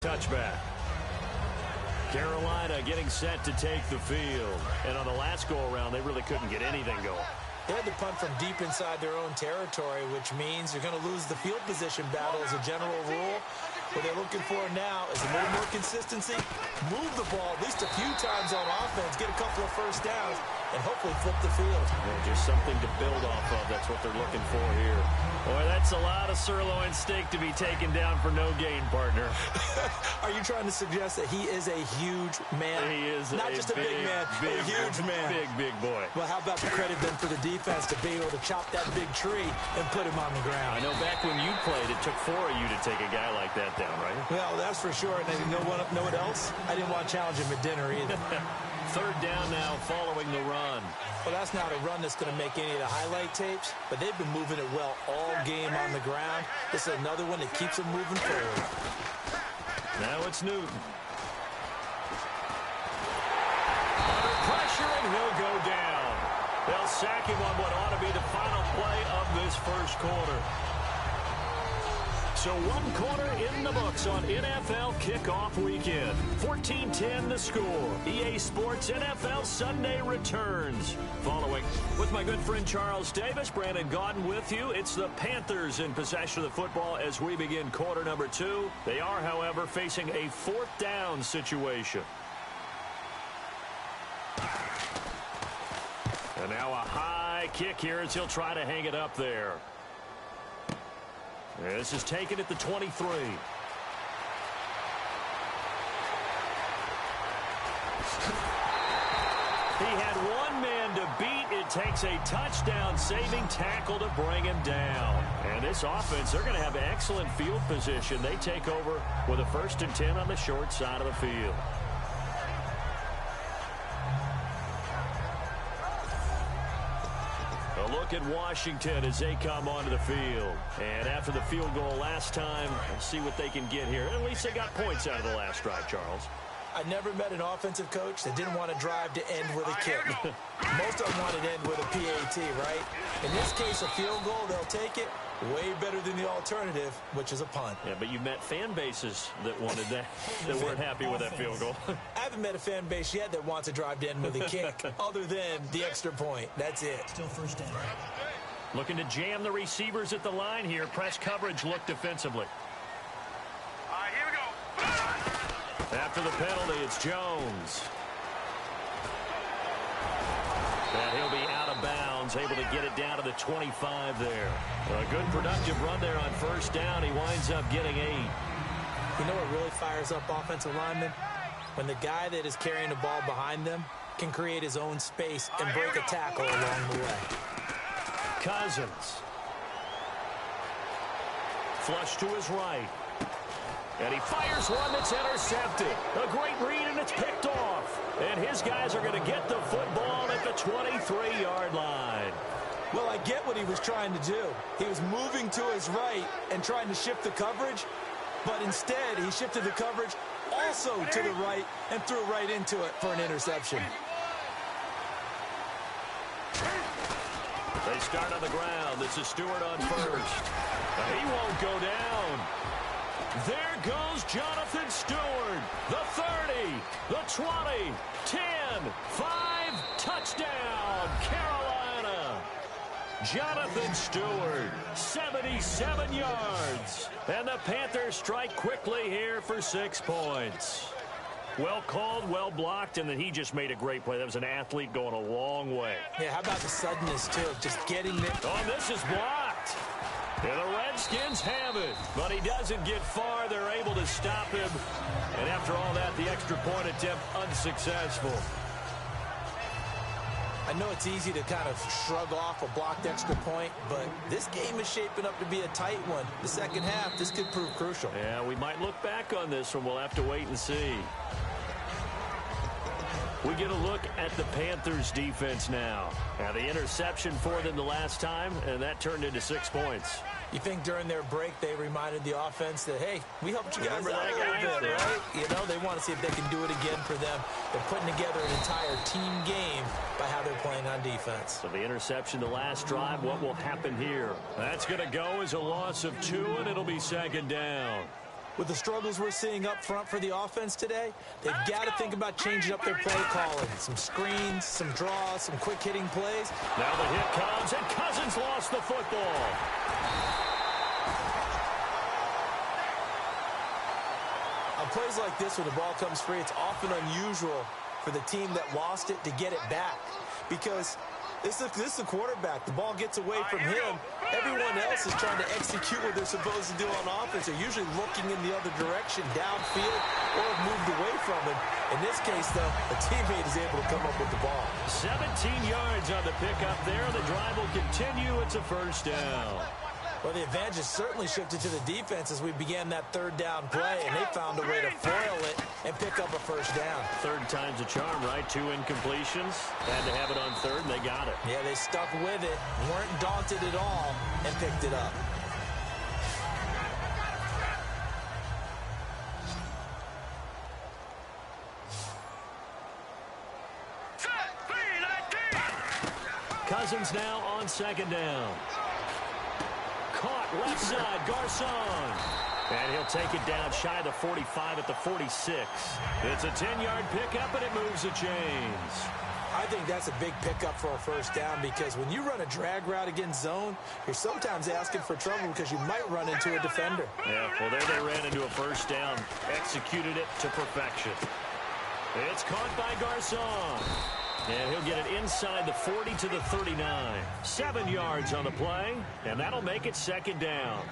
touchback. Carolina getting set to take the field. And on the last go-around, they really couldn't get anything going. They had to punt from deep inside their own territory, which means you're going to lose the field position battle as a general rule. What they're looking for now is a little more consistency, move the ball at least a few times on offense, get a couple of first downs, and hopefully flip the field. Yeah, just something to build off of. That's what they're looking for here. Boy, that's a lot of sirloin steak to be taken down for no gain, partner. Are you trying to suggest that he is a huge man? He is not just a big man, a huge man. Big boy. Well, how about the credit then for the defense to be able to chop that big tree and put him on the ground? I know back when you played, it took 4 of you to take a guy like that down, right? Well, that's for sure. And you know what else? I didn't want to challenge him at dinner either. Third down now following the run. Well, that's not a run that's going to make any of the highlight tapes, but they've been moving it well all game on the ground. This is another one that keeps them moving forward. Now it's Newton. Under pressure, and he'll go down. They'll sack him on what ought to be the final play of this first quarter. So 1 quarter in the books on NFL kickoff weekend. 14-10 the score. EA Sports NFL Sunday returns. Following with my good friend Charles Davis, Brandon Gaudin with you. It's the Panthers in possession of the football as we begin quarter number 2. They are, however, facing a 4th down situation. And now a high kick here as he'll try to hang it up there. This is taken at the 23. He had one man to beat. It takes a touchdown-saving tackle to bring him down. And this offense, they're going to have excellent field position. They take over with a 1st and 10 on the short side of the field. A look at Washington as they come onto the field. And after the field goal last time, let's see what they can get here. At least they got points out of the last drive, Charles. I never met an offensive coach that didn't want to drive to end with a kick. Most of them want to end with a PAT, right? In this case, a field goal, they'll take it. Way better than the alternative, which is a punt. Yeah, but you've met fan bases that wanted that, that weren't happy with that field goal. I haven't met a fan base yet that wants to drive to end with a kick, other than the extra point. That's it. Still first down. Looking to jam the receivers at the line here. Press coverage look defensively. All right, here we go. After the penalty, it's Jones. And he'll be out of bounds, able to get it down to the 25 there. A good productive run there on first down. He winds up getting 8. You know what really fires up offensive linemen? When the guy that is carrying the ball behind them can create his own space and break a tackle along the way. Cousins. Flush to his right. And he fires one that's intercepted. A great read, and it's picked off. And his guys are going to get the football at the 23-yard line. Well, I get what he was trying to do. He was moving to his right and trying to shift the coverage, but instead he shifted the coverage also to the right and threw right into it for an interception. They start on the ground. This is Stewart on first. He won't go down. There goes Jonathan Stewart. The 30, the 20, 10, 5, touchdown, Carolina. Jonathan Stewart, 77 yards. And the Panthers strike quickly here for 6 points. Well called, well blocked, and then he just made a great play. That was an athlete going a long way. Yeah, how about the suddenness, too, of just getting it. Oh, this is blocked. And the Redskins have it, but he doesn't get far. They're able to stop him. And after all that, the extra point attempt unsuccessful. I know it's easy to kind of shrug off a blocked extra point, but this game is shaping up to be a tight one. The second half, this could prove crucial. Yeah, we might look back on this one. We'll have to wait and see. We get a look at the Panthers' defense now. Now, the interception for them the last time, and that turned into 6 points. You think during their break they reminded the offense that, hey, we helped you guys out a little bit, right? You know, they want to see if they can do it again for them. They're putting together an entire team game by how they're playing on defense. So the interception the last drive, what will happen here? That's going to go as a loss of 2, and it'll be second down. with the struggles we're seeing up front for the offense today, they've got to think about changing up their play calling. Some screens, some draws, some quick hitting plays. Now the hit comes, and Cousins lost the football. On plays like this, when the ball comes free, it's often unusual for the team that lost it to get it back. Because this is a quarterback. The ball gets away from him. Everyone else is trying to execute what they're supposed to do on offense. They're usually looking in the other direction, downfield, or have moved away from him. In this case, though, a teammate is able to come up with the ball. 17 yards on the pickup there. The drive will continue. It's a first down. Well, the advantage has certainly shifted to the defense as we began that third down play, and they found a way to foil it and pick up a first down. Third time's a charm, right? 2 incompletions. Had to have it on third, and they got it. Yeah, they stuck with it, weren't daunted at all, and picked it up. Cousins now on second down. Caught left side, Garcon. And he'll take it down shy of the 45 at the 46. It's a 10-yard pickup, and it moves the chains. I think that's a big pickup for a first down because when you run a drag route against zone, you're sometimes asking for trouble because you might run into a defender. Yeah, well, there they ran into a first down. Executed it to perfection. It's caught by Garcon. And he'll get it inside the 40 to the 39. 7 yards on the play, and that'll make it second down.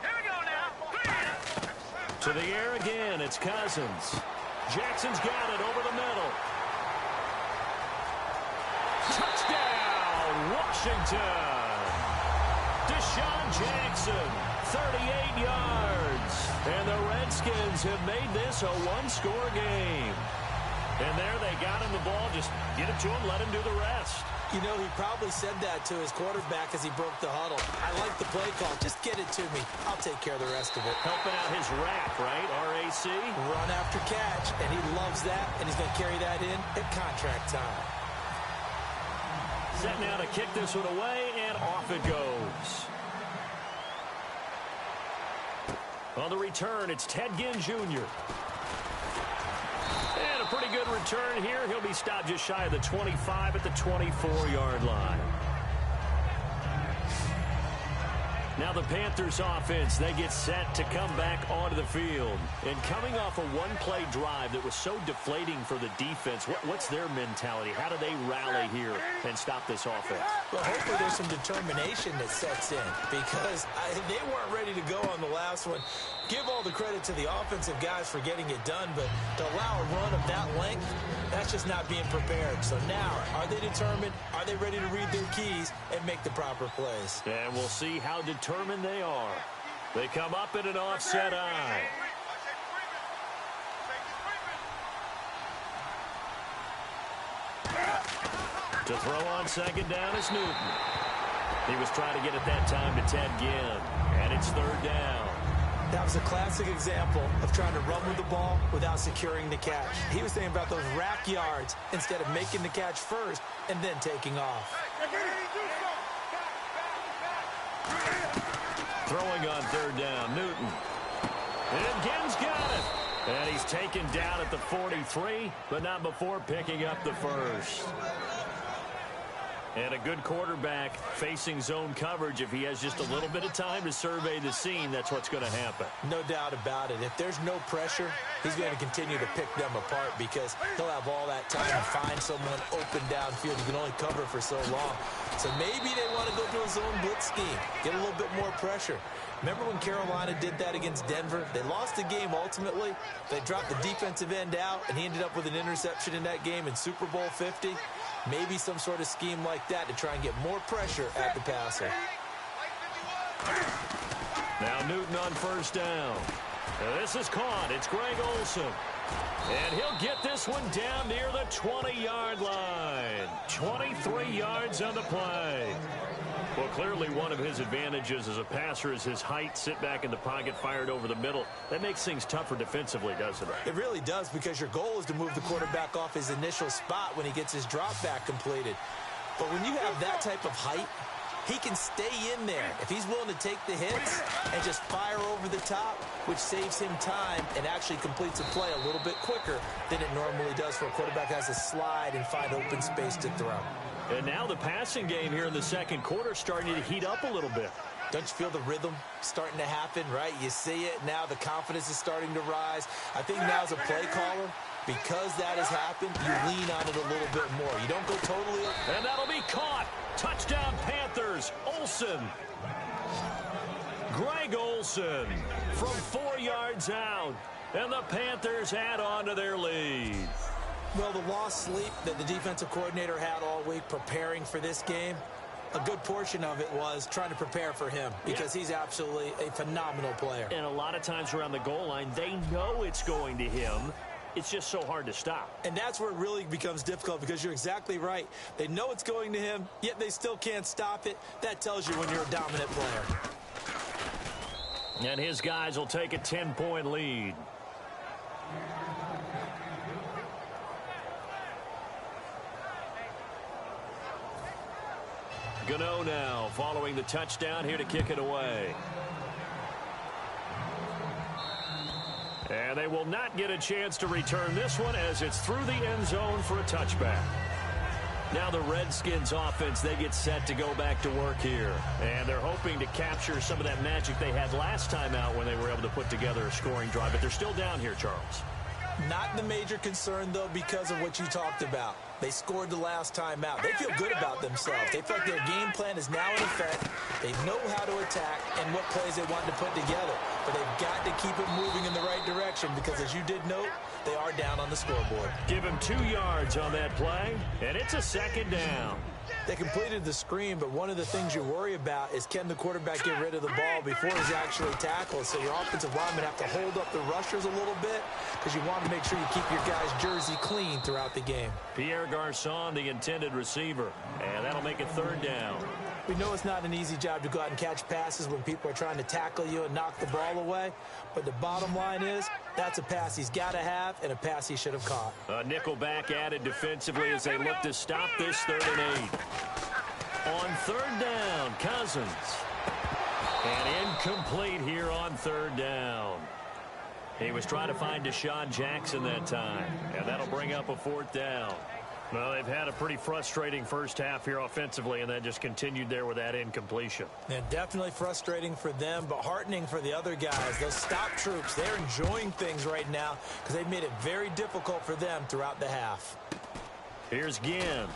Here we go now. To the air again, it's Cousins. Jackson's got it over the middle. Touchdown, Washington. Deshaun Jackson, 38 yards. And the Redskins have made this a one-score game. And there they got him the ball. Just get it to him, let him do the rest. You know, he probably said that to his quarterback as he broke the huddle. I like the play call. Just get it to me. I'll take care of the rest of it. Helping out his RAC, right? R-A-C? Run after catch, and he loves that, and he's going to carry that in at contract time. Set now to kick this one away, and off it goes. On the return, it's Ted Ginn Jr. And a pretty good return here. He'll be stopped just shy of the 25 at the 24-yard line. Now the Panthers offense, they get set to come back onto the field. And coming off a one-play drive that was so deflating for the defense, what's their mentality? How do they rally here and stop this offense? Well, hopefully there's some determination that sets in because they weren't ready to go on the last one. Give all the credit to the offensive guys for getting it done, but to allow a run of that length, that's just not being prepared. So now, are they determined? Are they ready to read their keys and make the proper plays? And we'll see how determined they are. They come up in an offset eye. To throw on second down is Newton. He was trying to get it that time to Ted Ginn, and it's third down. That was a classic example of trying to run with the ball without securing the catch. He was thinking about those rack yards instead of making the catch first and then taking off. Throwing on third down, Newton. And Ginn's got it. And he's taken down at the 43, but not before picking up the first. And a good quarterback facing zone coverage. If he has just a little bit of time to survey the scene, that's what's going to happen. No doubt about it. If there's no pressure, he's going to continue to pick them apart because he'll have all that time to find someone open downfield. You can only cover for so long. So maybe they want to go to a zone blitz scheme, get a little bit more pressure. Remember when Carolina did that against Denver? They lost the game ultimately. They dropped the defensive end out, and he ended up with an interception in that game in Super Bowl 50. Maybe some sort of scheme like that to try and get more pressure at the passer. Now Newton on first down. This is caught. It's Greg Olsen. And he'll get this one down near the 20-yard line. 23 yards on the play. Well, clearly one of his advantages as a passer is his height. Sit back in the pocket, fired over the middle. That makes things tougher defensively, doesn't it? It really does because your goal is to move the quarterback off his initial spot when he gets his drop back completed. But when you have that type of height, he can stay in there if he's willing to take the hits and just fire over the top, which saves him time and actually completes a play a little bit quicker than it normally does for a quarterback who has to slide and find open space to throw. And now the passing game here in the second quarter starting to heat up a little bit. Don't you feel the rhythm starting to happen, right? You see it now. The confidence is starting to rise. I think now as a play caller, because that has happened, you lean on it a little bit more. You don't go totally. And that'll be caught. Touchdown Panthers. Olsen. Greg Olsen from 4 yards out. And the Panthers add on to their lead. Well, the lost sleep that the defensive coordinator had all week preparing for this game, a good portion of it was trying to prepare for him because he's absolutely a phenomenal player. And a lot of times around the goal line, they know it's going to him. It's just so hard to stop. And that's where it really becomes difficult because you're exactly right. They know it's going to him, yet they still can't stop it. That tells you when you're a dominant player. And his guys will take a 10-point lead. Gano now following the touchdown here to kick it away. And they will not get a chance to return this one as it's through the end zone for a touchback. Now the Redskins offense, they get set to go back to work here. And they're hoping to capture some of that magic they had last time out when they were able to put together a scoring drive. But they're still down here, Charles. Not the major concern, though, because of what you talked about. They scored the last time out. They feel good about themselves. They feel like their game plan is now in effect. They know how to attack and what plays they want to put together. But they've got to keep it moving in the right direction because, as you did note, they are down on the scoreboard. Give him 2 yards on that play, and it's a second down. They completed the screen, but one of the things you worry about is can the quarterback get rid of the ball before he's actually tackled? So your offensive linemen have to hold up the rushers a little bit because you want to make sure you keep your guy's jersey clean throughout the game. Pierre Garçon, the intended receiver, and that'll make it third down. We know it's not an easy job to go out and catch passes when people are trying to tackle you and knock the ball away, but the bottom line is that's a pass he's got to have and a pass he should have caught. A nickel back added defensively as they look to stop this 3rd and 8. On 3rd down, Cousins. And incomplete here on 3rd down. He was trying to find Deshaun Jackson that time, and that'll bring up a 4th down. Well, they've had a pretty frustrating first half here offensively, and then just continued there with that incompletion. Yeah, definitely frustrating for them, but heartening for the other guys. Those stop troops, they're enjoying things right now because they've made it very difficult for them throughout the half. Here's Ginn.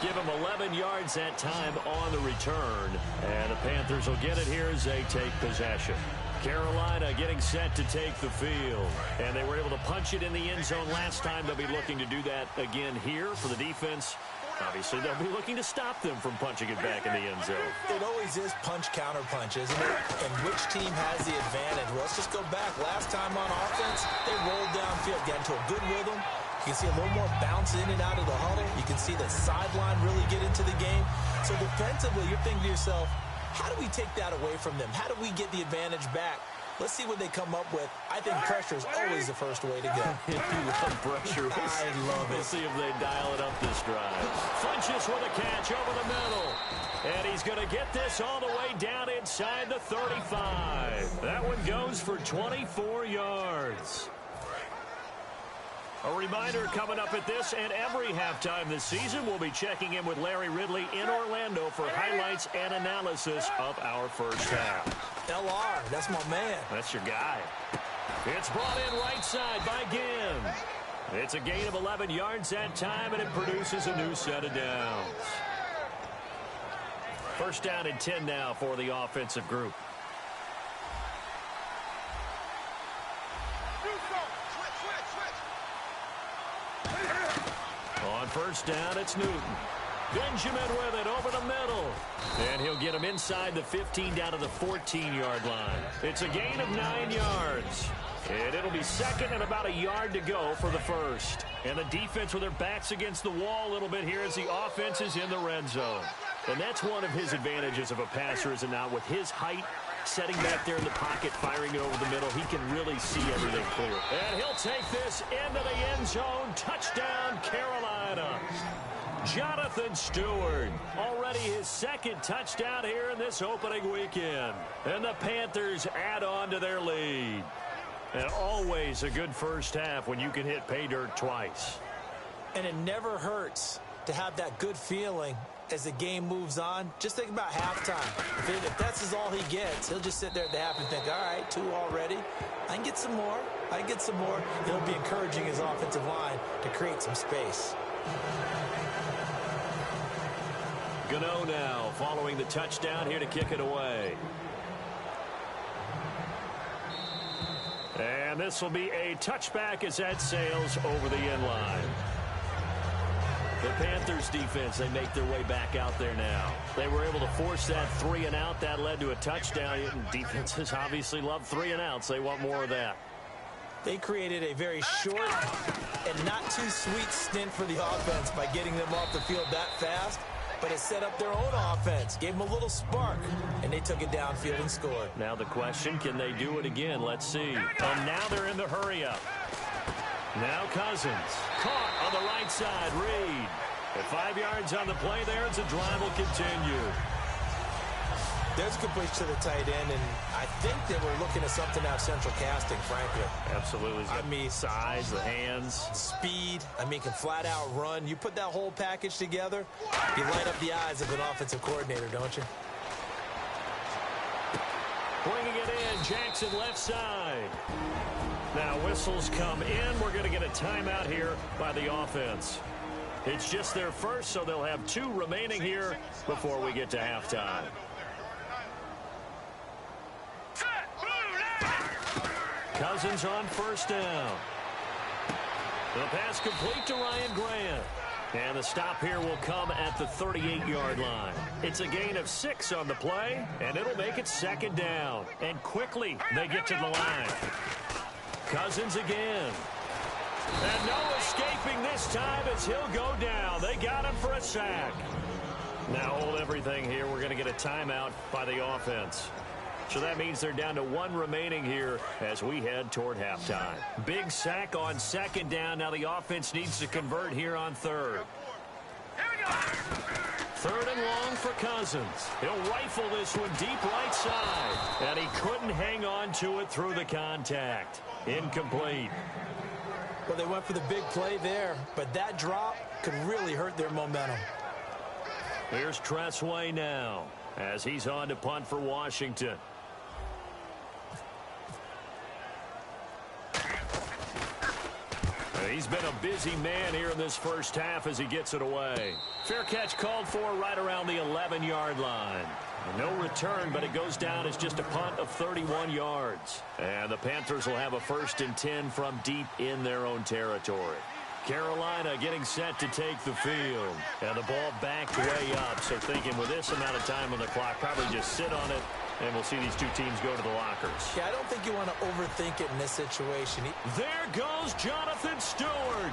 Give him 11 yards that time on the return, and the Panthers will get it here as they take possession. Carolina getting set to take the field. And they were able to punch it in the end zone last time. They'll be looking to do that again here for the defense. Obviously, they'll be looking to stop them from punching it back in the end zone. It always is punch-counter-punch, isn't it? And which team has the advantage? Well, let's just go back. Last time on offense, they rolled downfield, got into a good rhythm. You can see a little more bounce in and out of the huddle. You can see the sideline really get into the game. So defensively, you're thinking to yourself, how do we take that away from them? How do we get the advantage back? Let's see what they come up with. I think pressure is always the first way to go. If you love pressure, I love it. We'll see if they dial it up this drive. Funches with a catch over the middle. And he's going to get this all the way down inside the 35. That one goes for 24 yards. A reminder coming up at this and every halftime this season, we'll be checking in with Larry Ridley in Orlando for highlights and analysis of our first half. LR, that's my man. That's your guy. It's brought in right side by Ginn. It's a gain of 11 yards that time, and it produces a new set of downs. First down and 10 now for the offensive group. On first down, it's Newton. Benjamin with it over the middle. And he'll get him inside the 15 down to the 14-yard line. It's a gain of 9 yards. And it'll be second and about a yard to go for the first. And the defense with their backs against the wall a little bit here as the offense is in the red zone. And that's one of his advantages of a passer, is it not? With his height, setting back there in the pocket, firing it over the middle, he can really see everything clear. And he'll take this into the end zone. Touchdown, Carolina. Jonathan Stewart, already his second touchdown here in this opening weekend. And the Panthers add on to their lead. And always a good first half when you can hit pay dirt twice. And it never hurts to have that good feeling as the game moves on. Just think about halftime. If that's all he gets, he'll just sit there at the half and think, all right, 2 already. I can get some more. I can get some more. He'll be encouraging his offensive line to create some space. Gano now following the touchdown here to kick it away. And this will be a touchback as that sails over the end line. The Panthers defense, they make their way back out there now. They were able to force that 3 and out. That led to a touchdown. Defenses obviously love 3 and outs. They want more of that. They created a very short and not too sweet stint for the offense by getting them off the field that fast. But it set up their own offense, gave them a little spark, and they took it downfield and scored. Now the question, can they do it again? Let's see. And now they're in the hurry-up. Now Cousins, caught on the right side, Reed. At 5 yards on the play there as the drive will continue. There's a completion to the tight end, and I think they were looking at something out of central casting, frankly. Absolutely. I mean, size, the hands. Speed. I mean, can flat out run. You put that whole package together, you light up the eyes of an offensive coordinator, don't you? Bringing it in, Jackson left side. Now whistles come in. We're going to get a timeout here by the offense. It's just their first, so they'll have 2 remaining here before we get to halftime. Cousins on first down. The pass complete to Ryan Grant. And the stop here will come at the 38-yard line. It's a gain of 6 on the play, and it'll make it second down. And quickly they get to the line. Cousins again. And no escaping this time as he'll go down. They got him for a sack. Now hold everything here. We're going to get a timeout by the offense. So that means they're down to 1 remaining here as we head toward halftime. Big sack on second down. Now the offense needs to convert here on third. Third and long for Cousins. He'll rifle this one deep right side. And he couldn't hang on to it through the contact. Incomplete. Well, they went for the big play there, but that drop could really hurt their momentum. Here's Tressway now as he's on to punt for Washington. He's been a busy man here in this first half as he gets it away. Fair catch called for right around the 11-yard line. No return, but it goes down as just a punt of 31 yards. And the Panthers will have a 1st and 10 from deep in their own territory. Carolina getting set to take the field. And the ball backed way up, so thinking with this amount of time on the clock, probably just sit on it, and we'll see these 2 teams go to the lockers. Yeah, I don't think you want to overthink it in this situation. There goes Jonathan Stewart.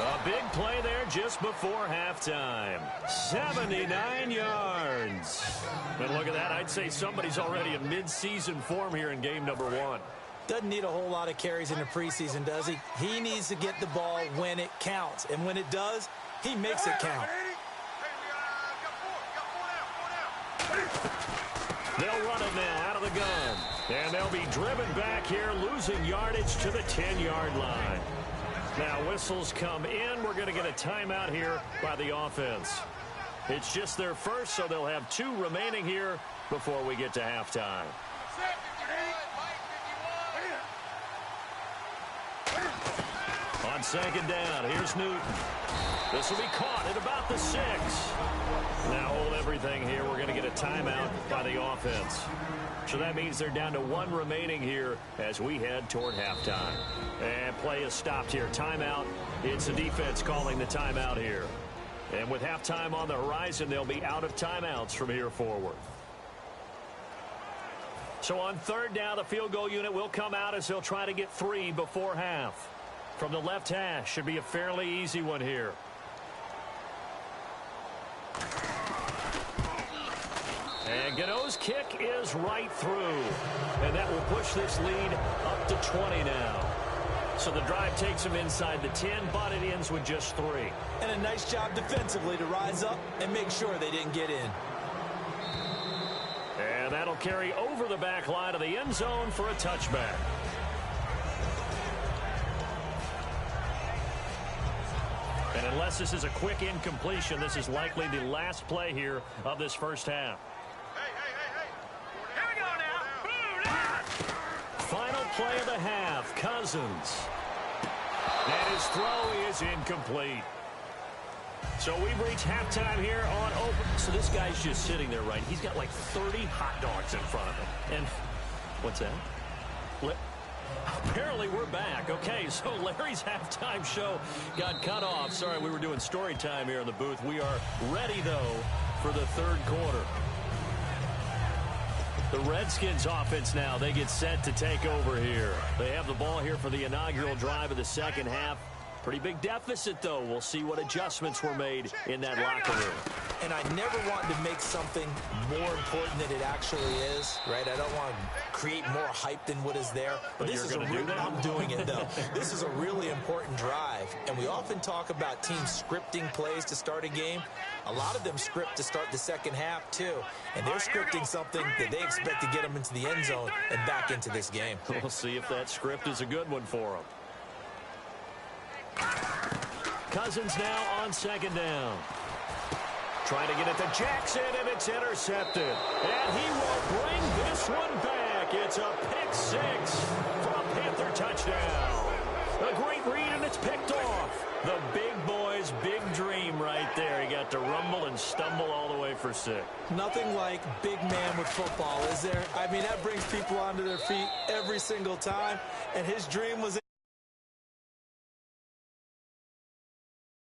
A big play there just before halftime. 79 yards. And look at that. I'd say somebody's already in mid-season form here in game number 1. Doesn't need a whole lot of carries in the preseason, does he? He needs to get the ball when it counts. And when it does, he makes it count. They'll run it now out of the gun. And they'll be driven back here, losing yardage to the 10-yard line. Now whistles come in. We're going to get a timeout here by the offense. It's just their first, so they'll have 2 remaining here before we get to halftime. On second down, here's Newton. This will be caught at about the 6. Now hold everything here. We're going to get a timeout by the offense. So that means they're down to 1 remaining here as we head toward halftime. And play is stopped here. Timeout. It's the defense calling the timeout here. And with halftime on the horizon, they'll be out of timeouts from here forward. So on third down, the field goal unit will come out as they'll try to get 3 before half. From the left hash, should be a fairly easy one here. And Gano's kick is right through. And that will push this lead up to 20 now. So the drive takes him inside the 10, but it ends with just 3. And a nice job defensively to rise up and make sure they didn't get in. And that'll carry over the back line of the end zone for a touchback. And unless this is a quick incompletion, this is likely the last play here of this first half. Here we go now. Final play of the half, Cousins. And his throw is incomplete. So we've reached halftime here on open. So this guy's just sitting there, right? He's got like 30 hot dogs in front of him. And what's that? Apparently we're back. Okay, so Larry's halftime show got cut off. Sorry, we were doing story time here in the booth. We are ready, though, for the third quarter. The Redskins offense now, they get set to take over here. They have the ball here for the inaugural drive of the second half. Pretty big deficit, though. We'll see what adjustments were made in that locker room. And I never want to make something more important than it actually is, right? I don't want to create more hype than what is there. But this is a real, I'm doing it, though. This is a really important drive. And we often talk about teams scripting plays to start a game. A lot of them script to start the second half, too. And they're scripting something that they expect to get them into the end zone and back into this game. We'll see if that script is a good one for them. Cousins now on second down. Trying to get it to Jackson, and it's intercepted. And he will bring this one back. It's a pick six for a Panther touchdown. A great read, and it's picked off. The big boy's big dream right there. He got to rumble and stumble all the way for 6. Nothing like big man with football, is there? I mean, that brings people onto their feet every single time. And his dream was